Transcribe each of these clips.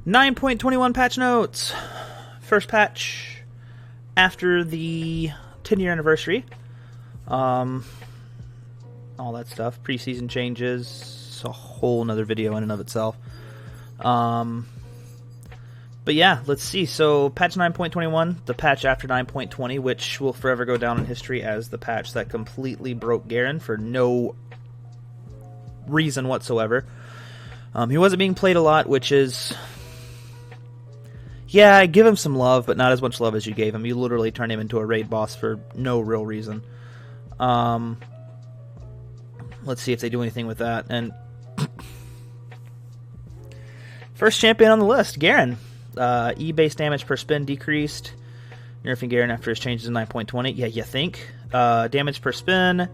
9.21 patch notes. First patch after the 10-year anniversary. All that stuff. Preseason changes. A whole nother video in and of itself. But yeah, let's see. So patch 9.21, the patch after 9.20, which will forever go down in history as the patch that completely broke Garen for no reason whatsoever. He wasn't being played a lot, which is... Yeah, I give him some love, but not as much love as you gave him. You literally turned him into a raid boss for no real reason. Let's see if they do anything with that. And first champion on the list, Garen. E-base damage per spin decreased. Nerfing Garen after his changes in 9.20. Yeah, you think. Damage per spin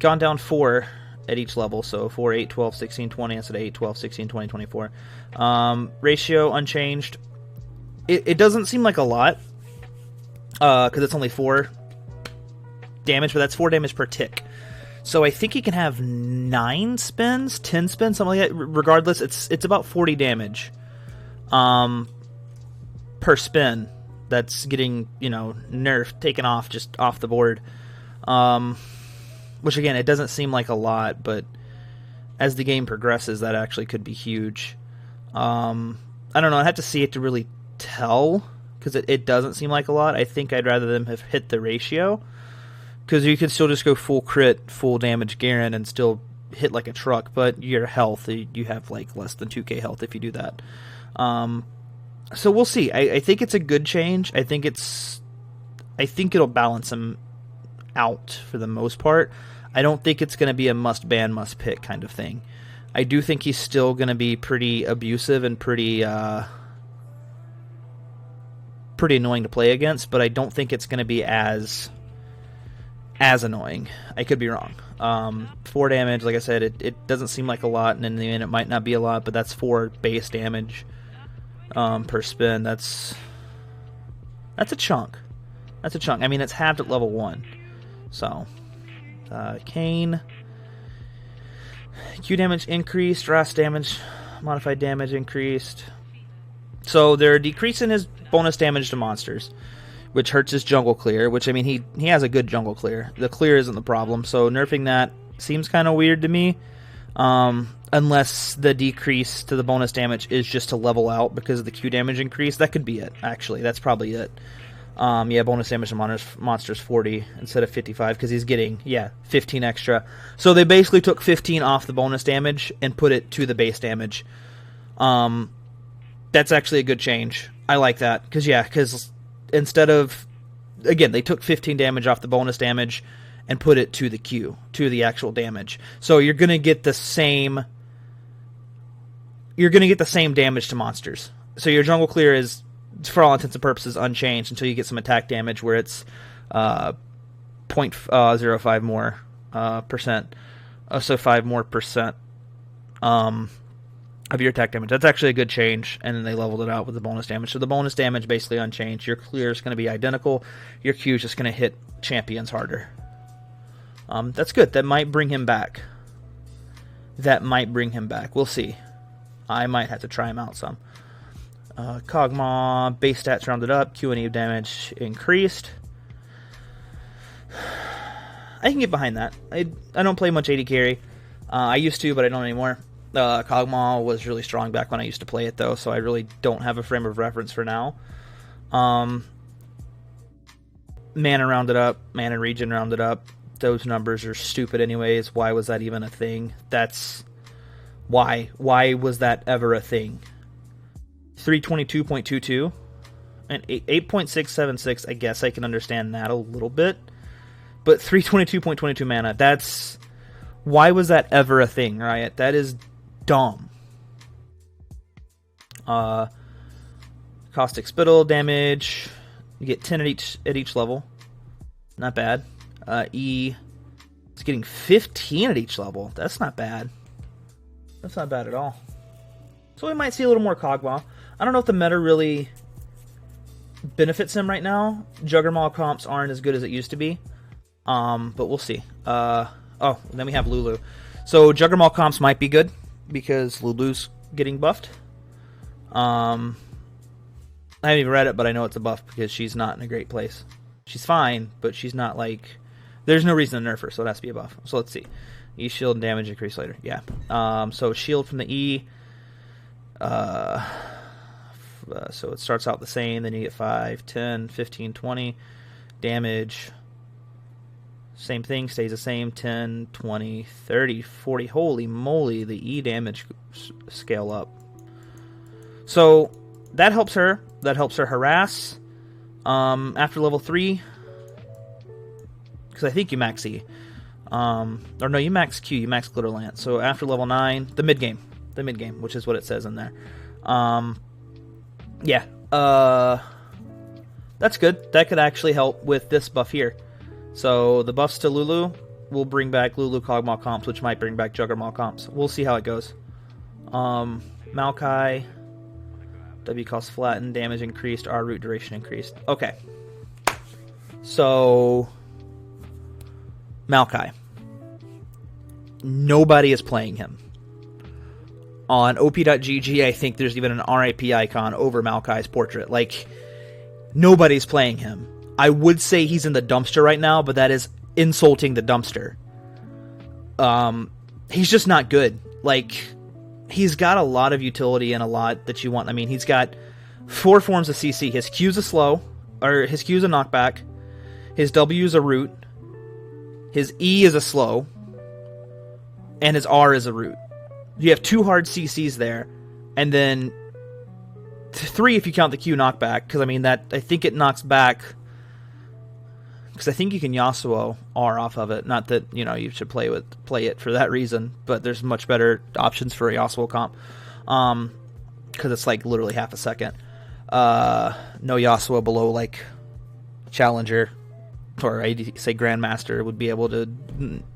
gone down 4 at each level. So 4, 8, 12, 16, 20 instead of 8, 12, 16, 20, 24. Ratio unchanged. It doesn't seem like a lot because it's only 4 damage, but that's 4 damage per tick. So I think he can have 9 spins, 10 spins, something like that. Regardless, it's about 40 damage per spin that's getting, nerfed, taken off, just off the board. Which, again, it doesn't seem like a lot, but as the game progresses, that actually could be huge. I don't know. I'd have to see it to really tell, because it doesn't seem like a lot. I think I'd rather them have hit the ratio, because you could still just go full crit, full damage Garen, and still hit like a truck, but your health, you have like less than 2k health if you do that. So we'll see. I think it's a good change. I think it'll balance him out for the most part. I don't think it's going to be a must ban, must pick kind of thing. I do think he's still going to be pretty abusive and pretty annoying to play against, but I don't think it's going to be as annoying. I could be wrong. 4 damage, like I said, it doesn't seem like a lot, and in the end it might not be a lot, but that's 4 base damage per spin. That's a chunk. That's a chunk. I mean, it's halved at level 1. So, Kane. Q damage increased. Ras damage, modified damage increased. So they're decreasing his bonus damage to monsters, which hurts his jungle clear, which, I mean, he has a good jungle clear. The clear isn't the problem, so nerfing that seems kind of weird to me. Unless the decrease to the bonus damage is just to level out because of the Q damage increase. That could be it, actually. That's probably it. Yeah, bonus damage to monsters 40 instead of 55 because he's getting, 15 extra. So they basically took 15 off the bonus damage and put it to the base damage. That's actually a good change. I like that because instead of, again, they took 15 damage off the bonus damage and put it to the Q, to the actual damage. So you're going to get the same damage to monsters. So your jungle clear is, for all intents and purposes, unchanged until you get some attack damage where it's 0.05 more percent. So 5 more percent of your attack damage. That's actually a good change, and then they leveled it out with the bonus damage. So the bonus damage basically unchanged. Your clear is going to be identical. Your Q is just going to hit champions harder. That's good. That might bring him back. We'll see. I might have to try him out some. Kog'Maw, base stats rounded up. Q and E damage increased. I can get behind that. I don't play much AD carry. I used to, but I don't anymore. Kog'Maw was really strong back when I used to play it, though, so I really don't have a frame of reference for now. Mana rounded up, mana regen rounded up. Those numbers are stupid anyways. Why was that even a thing? Why was that ever a thing? 322.22 and 8.676, I guess I can understand that a little bit. But 322.22 mana, why was that ever a thing, Riot? That is dumb. Caustic Spittle damage. You get 10 at each level. Not bad. E is getting 15 at each level. That's not bad. That's not bad at all. So we might see a little more Kog'Maw. I don't know if the meta really benefits him right now. Juggernaut comps aren't as good as it used to be. But we'll see. Then we have Lulu. So Juggernaut comps might be good because Lulu's getting buffed. I haven't even read it, but I know it's a buff because she's not in a great place. She's fine, but she's not like... There's no reason to nerf her, so it has to be a buff. So let's see. E shield and damage increase later. Yeah. So shield from the E. So it starts out the same, then you get 5, 10, 15, 20. Damage. Same thing, stays the same. 10, 20, 30, 40. Holy moly, the E damage scale up. So that helps her. That helps her harass. After level 3, because I think you max E. Or no, you max Q, you max Glitter Lance. So after level 9, the mid game, which is what it says in there. Yeah, that's good. That could actually help with this buff here. So the buffs to Lulu will bring back Lulu Kog'Maw comps, which might bring back Juggermaw comps. We'll see how it goes. Maokai, W cost flattened, damage increased, R root duration increased. Okay. So Maokai. Nobody is playing him. On op.gg, I think there's even an RIP icon over Maokai's portrait. Like, nobody's playing him. I would say he's in the dumpster right now, but that is insulting the dumpster. He's just not good. Like, he's got a lot of utility and a lot that you want. I mean, he's got 4 forms of CC. His Q's a slow, or his Q's a knockback. His W is a root. His E is a slow. And his R is a root. You have 2 hard CCs there, and then 3 if you count the Q knockback, because I mean that I think it knocks back, because I think you can Yasuo R off of it. Not that you should play it for that reason, but there's much better options for a Yasuo comp, because it's like literally half a second. No Yasuo below like Challenger, or I'd say Grandmaster would be able to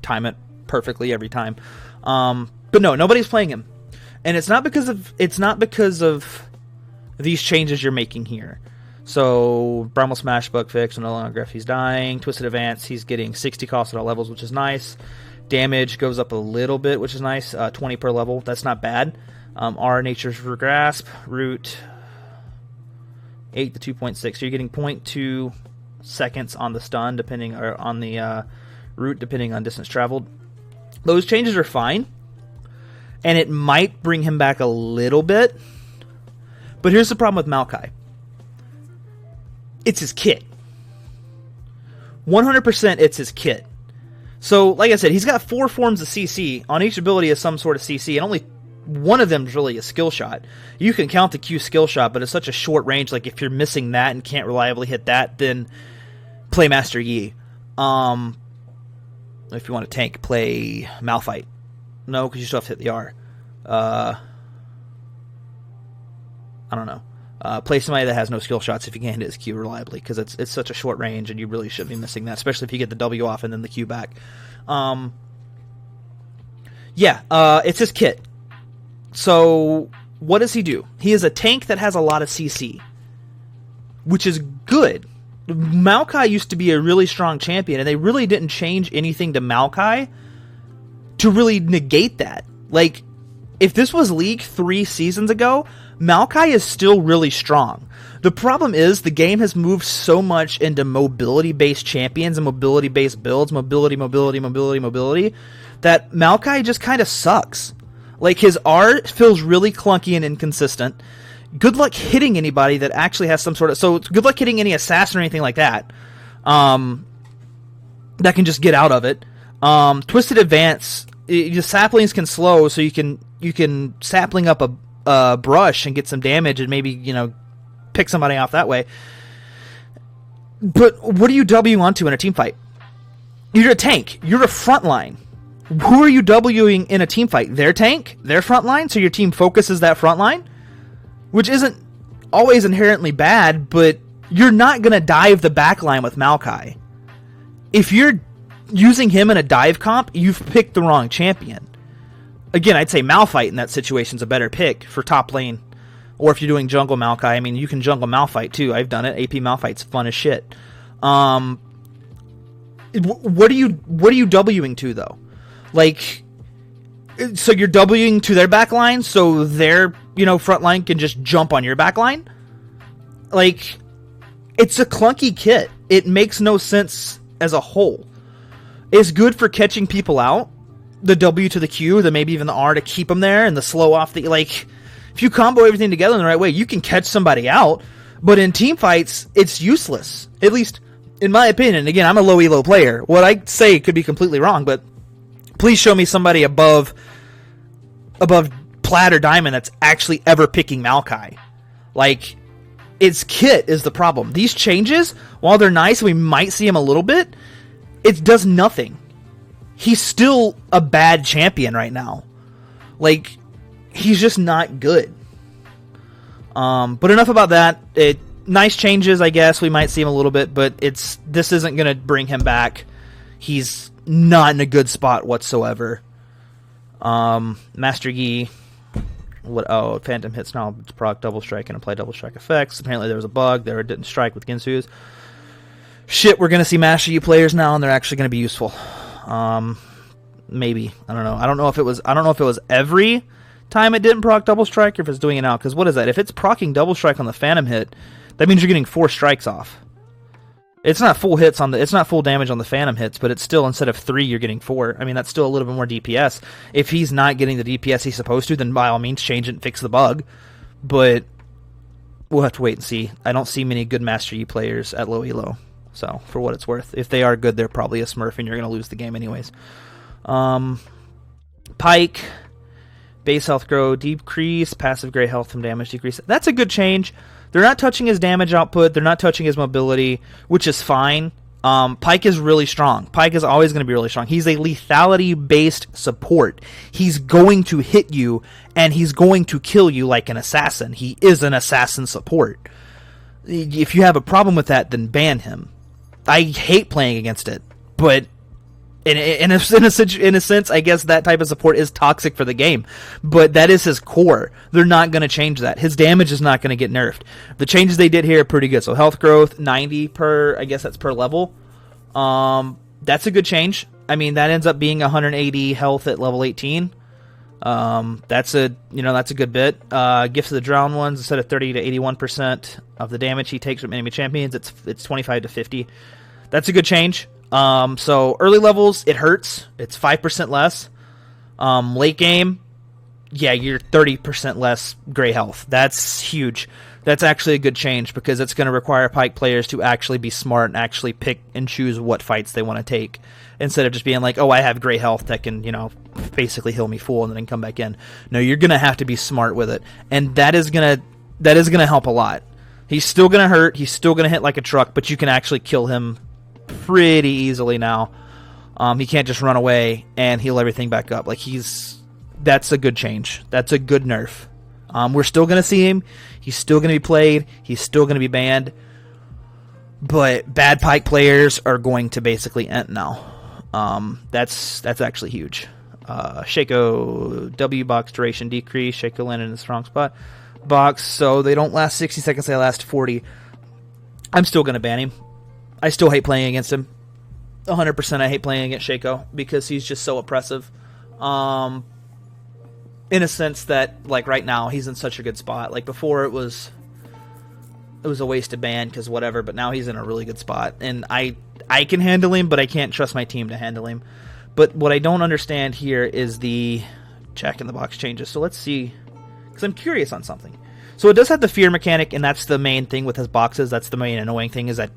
time it perfectly every time. But no, nobody's playing him, and it's not because of these changes you're making here. So Bramble Smash bug fix, no longer if he's dying. Twisted Advance, he's getting 60 cost at all levels, which is nice. Damage goes up a little bit, which is nice. 20 per level, that's not bad. R Nature's Grasp, Root 8 to 2.6. So you're getting 0.2 seconds on the stun, depending on the route, depending on distance traveled. Those changes are fine, and it might bring him back a little bit. But here's the problem with Maokai. It's his kit. 100% it's his kit. So, like I said, he's got 4 forms of CC. On each ability is some sort of CC, and only one of them is really a skill shot. You can count the Q skill shot, but it's such a short range. Like, if you're missing that and can't reliably hit that, then play Master Yi. If you want to tank, play Malphite. No, because you still have to hit the R. I don't know. Play somebody that has no skill shots if you can't hit his Q reliably, because it's such a short range, and you really shouldn't be missing that, especially if you get the W off and then the Q back. It's his kit. So, what does he do? He is a tank that has a lot of CC, which is good. Maokai used to be a really strong champion, and they really didn't change anything to Maokai to really negate that. Like, if this was League 3 seasons ago, Maokai is still really strong. The problem is the game has moved so much into mobility-based champions and mobility-based builds, mobility, that Maokai just kind of sucks. Like, his R feels really clunky and inconsistent. Good luck hitting anybody that actually has some sort of... So, good luck hitting any assassin or anything like that. That can just get out of it. Twisted Advance... Your saplings can slow, so you can sapling up a brush and get some damage and maybe, pick somebody off that way. But what do you W onto in a team fight? You're a tank. You're a frontline. Who are you Wing in a team fight? Their tank? Their frontline? So your team focuses that frontline? Which isn't always inherently bad, but you're not going to dive the backline with Maokai. If you're using him in a dive comp, you've picked the wrong champion. Again, I'd say Malphite in that situation is a better pick for top lane. Or if you're doing jungle Maokai, I mean, you can jungle Malphite too. I've done it. AP Malphite's fun as shit. What are you Wing to though? Like, so you're Wing to their backline, so their front line can just jump on your back line. Like, it's a clunky kit. It makes no sense as a whole. It's good for catching people out. The W to the Q, the maybe even the R to keep them there, and the slow off the, like, if you combo everything together in the right way, you can catch somebody out. But in team fights, it's useless. At least, in my opinion. And again, I'm a low elo player. What I say could be completely wrong, but please show me somebody above Plat or Diamond that's actually ever picking Maokai. Like, its kit is the problem. These changes, while they're nice, we might see him a little bit, it does nothing. He's still a bad champion right now. Like, he's just not good. But enough about that. Nice changes, I guess. We might see him a little bit, but this isn't going to bring him back. He's not in a good spot whatsoever. Master Yi. Phantom hits now to proc double strike and apply double strike effects. Apparently there was a bug there. It didn't strike with Ginsu's. Shit, we're going to see Master Yi players now, and they're actually going to be useful. Maybe. I don't know. I don't know if it was every time it didn't proc double strike, or if it's doing it now. Because what is that? If it's procking double strike on the Phantom hit, that means you're getting 4 strikes off. It's not full hits it's not full damage on the Phantom hits, but it's still, instead of 3, you're getting 4. I mean, that's still a little bit more DPS. If he's not getting the DPS he's supposed to, then by all means change it and fix the bug. But we'll have to wait and see. I don't see many good Master Yi players at low elo. So, for what it's worth. If they are good, they're probably a Smurf, and you're going to lose the game anyways. Pike, base health grow, decrease, passive gray health from damage decrease. That's a good change. They're not touching his damage output. They're not touching his mobility, which is fine. Pike is really strong. Pike is always going to be really strong. He's a lethality-based support. He's going to hit you, and he's going to kill you like an assassin. He is an assassin support. If you have a problem with that, then ban him. I hate playing against it, but in a sense, I guess that type of support is toxic for the game. But that is his core. They're not going to change that. His damage is not going to get nerfed. The changes they did here are pretty good. So health growth, 90 per, I guess that's per level. That's a good change. I mean, that ends up being 180 health at level 18. That's a good bit. Gifts of the Drowned Ones, instead of 30 to 81% of the damage he takes from enemy champions, it's 25 to 50. That's a good change. So early levels, it hurts. It's 5% less. Late game, yeah, you're 30% less gray health. That's huge. That's actually a good change, because it's going to require Pike players to actually be smart and actually pick and choose what fights they want to take, instead of just being like, oh, I have gray health that can, basically heal me full and then come back in. No, you're going to have to be smart with it, and that is going to help a lot. He's still going to hurt. He's still going to hit like a truck, but you can actually kill him pretty easily now. He can't just run away and heal everything back up. That's a good change. That's a good nerf. We're still going to see him. He's still going to be played. He's still going to be banned. But bad Pike players are going to basically end now. That's actually huge. Shaco W box duration decrease. Shaco landed in the strong spot box, so they don't last 60 seconds. They last 40. I'm still going to ban him. I still hate playing against him. 100% I hate playing against Shaco, because he's just so oppressive. In a sense that, right now, he's in such a good spot. Before, it was a wasted ban, because whatever, but now he's in a really good spot. And I can handle him, but I can't trust my team to handle him. But what I don't understand here is the Jack-in-the-Box changes. So let's see, because I'm curious on something. So it does have the fear mechanic, and that's the main thing with his boxes. That's the main annoying thing, is that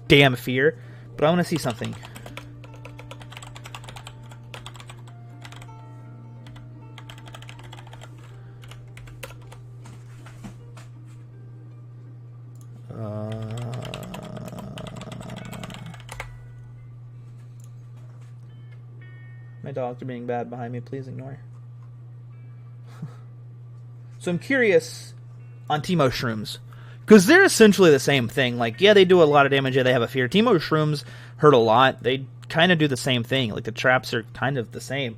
damn fear. But I want to see something. My dogs are being bad behind me. Please ignore. So I'm curious on Teemo Shrooms, because they're essentially the same thing. Yeah, they do a lot of damage. Yeah, they have a fear. Teemo Shrooms hurt a lot. They kind of do the same thing. The traps are kind of the same.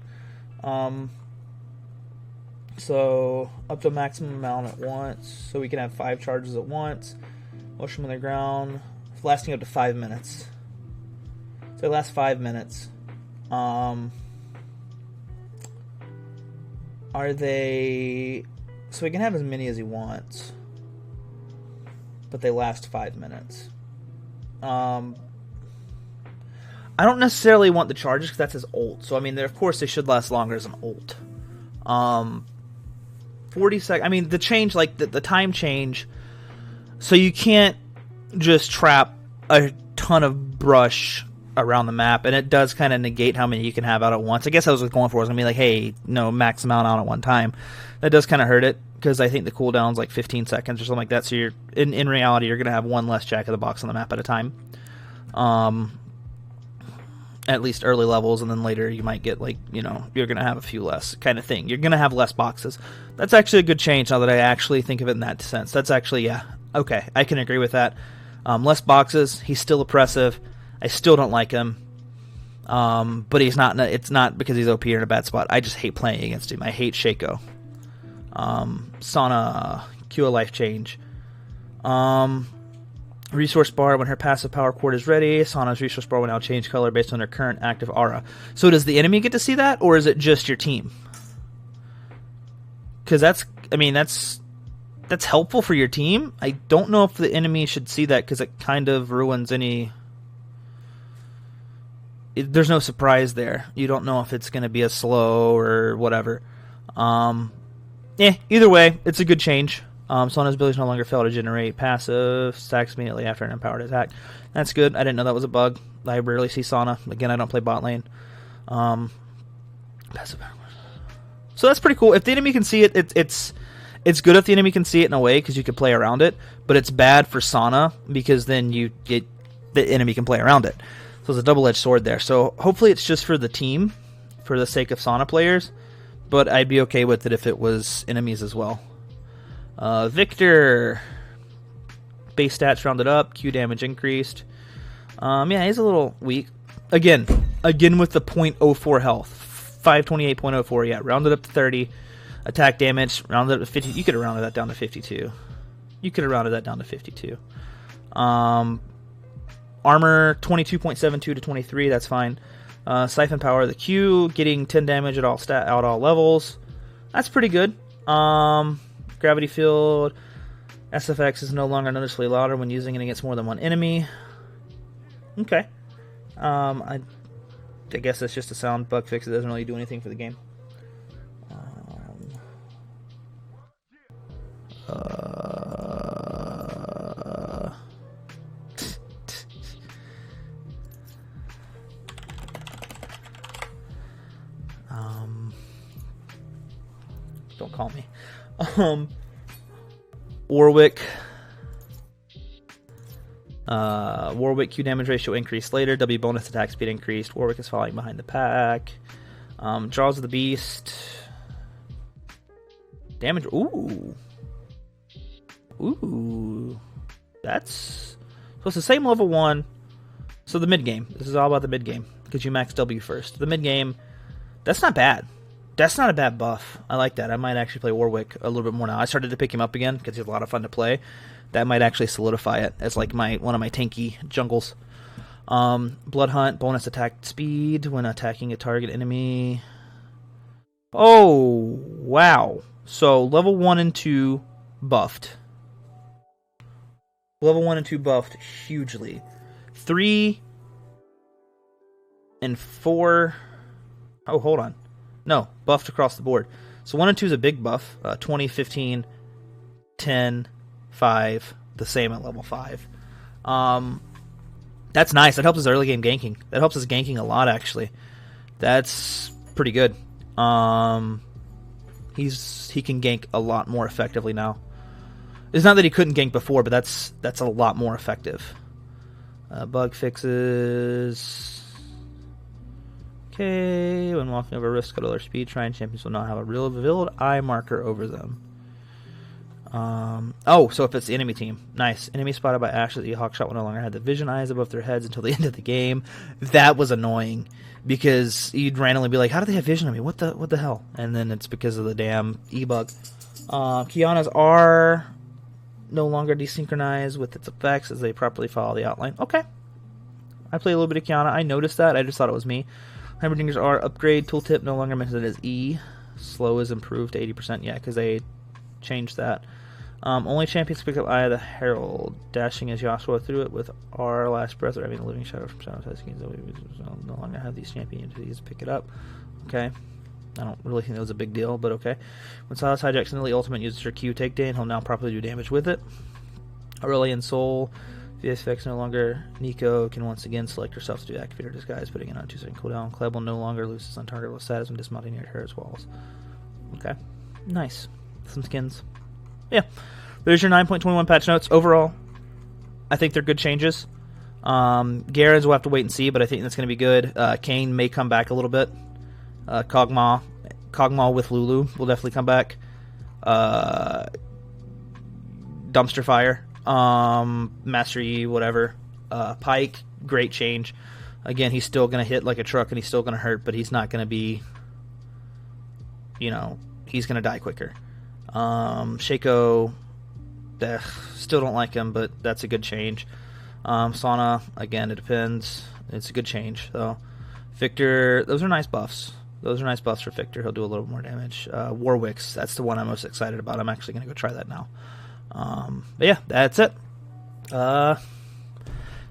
So up to maximum amount at once. So we can have 5 charges at once. Motion on the ground, lasting up to 5 minutes. So it lasts 5 minutes. Are they So he can have as many as he wants, but they last 5 minutes. I don't necessarily want the charges because that's his ult. So I mean, of course, they should last longer as an ult. 40 seconds. I mean, the change, like the time change. So you can't just trap a ton of brush around the map, and it does kind of negate how many you can have out at once. I guess I was going for was gonna be like, hey, no, max amount out at one time. That does kind of hurt it because I think the cooldown's like 15 seconds or something like that. So you're in reality, you're gonna have one less Jack of the Box on the map at a time. At least early levels, and then later you might get, like, you know, you're going to have a few less kind of thing. You're going to have less boxes. That's actually a good change now that I actually think of it in that sense. That's actually, yeah, okay, I can agree with that. Less boxes, he's still oppressive. I still don't like him. But he's not, it's not because he's OP or in a bad spot. I just hate playing against him. I hate Shaco. Sana, Q a life change. Resource bar, when her passive power cord is ready, Sana's resource bar will now change color based on her current active aura. So does the enemy get to see that, or is it just your team? Because that's helpful for your team. I don't know if the enemy should see that because it kind of ruins any... there's no surprise there. You don't know if it's going to be a slow or whatever. Either way, it's a good change. Sana's abilities no longer fail to generate passive. Stacks immediately after an empowered attack. That's good. I didn't know that was a bug. I rarely see Sana. Again, I don't play bot lane. Passive power. So that's pretty cool. If the enemy can see it, it's good if the enemy can see it in a way because you can play around it. But it's bad for Sana because then the enemy can play around it. So it's a double-edged sword there. So hopefully it's just for the team, for the sake of Sana players. But I'd be okay with it if it was enemies as well. Victor, base stats rounded up, Q damage increased. Yeah, he's a little weak. Again with the .04 health, 528.04. Yeah, rounded up to 30. Attack damage rounded up to 50. You could have rounded that down to 52. Armor 22.72 to 23. That's fine. Siphon power, the Q, getting 10 damage at all levels. That's pretty good. Gravity field, SFX is no longer noticeably louder when using it against more than one enemy. Okay. I guess that's just a sound bug fix. It doesn't really do anything for the game. Don't call me. Warwick Q damage ratio increased later. W bonus attack speed increased. Warwick is falling behind the pack. Jaws of the Beast. Damage. Ooh. That's... So it's the same level 1. So the mid game. This is all about the mid game. Because you max W first. The mid game. That's not bad. That's not a bad buff. I like that. I might actually play Warwick a little bit more now. I started to pick him up again because he's a lot of fun to play. That might actually solidify it as like one of my tanky jungles. Blood Hunt, bonus attack speed when attacking a target enemy. Oh, wow. So level 1 and 2 buffed. Level 1 and 2 buffed hugely. 3 and 4. Oh, hold on. No, buffed across the board. So 1 and 2 is a big buff. 20, 15, 10, 5. The same at level 5. That's nice. That helps us early game ganking. That helps us ganking a lot, actually. That's pretty good. He can gank a lot more effectively now. It's not that he couldn't gank before, but that's a lot more effective. Bug fixes. Okay, when walking over risk at lower speed, trying champions will not have a revealed eye marker over them. Oh, so if it's the enemy team. Nice. Enemy spotted by Ashes, the Hawk shot will no longer have the vision eyes above their heads until the end of the game. That was annoying because you'd randomly be like, how do they have vision on me? What the hell? And then it's because of the damn E-bug. Kiana's are no longer desynchronized with its effects as they properly follow the outline. Okay. I play a little bit of Kiana. I noticed that. I just thought it was me. Heimerdinger are upgrade tooltip no longer mentioned as E. Slow is improved to 80%. Yeah, because they change that. Only champions pick up Eye of the Herald, dashing as Yasuo through it with our last breath, or having a living shadow from Shadow Tide schemes. No longer have these champions to pick it up. Okay. I don't really think that was a big deal, but okay. When Silas hijacks Nilly Ultimate uses her Q takedown, he'll now properly do damage with it. Aurelian Soul. VS effects no longer. Nico can once again select herself to activate her disguise, putting it on a 2-second cooldown. Kleb will no longer lose his untargetable status when dismounting near her as walls. Okay. Nice. Some skins. Yeah. There's your 9.21 patch notes. Overall, I think they're good changes. Garen's we'll have to wait and see, but I think that's going to be good. Kane may come back a little bit. Kog'Maw with Lulu will definitely come back. Dumpster Fire. Master Yi, whatever. Pike, great change. Again, he's still going to hit like a truck and he's still going to hurt, but he's not going to be, he's going to die quicker. Shaco, still don't like him, but that's a good change. Sauna, again, it depends. It's a good change, though. Victor, those are nice buffs. Those are nice buffs for Victor. He'll do a little more damage. Warwick's, that's the one I'm most excited about. I'm actually going to go try that now. But yeah, that's it.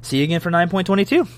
See you again for 9.22.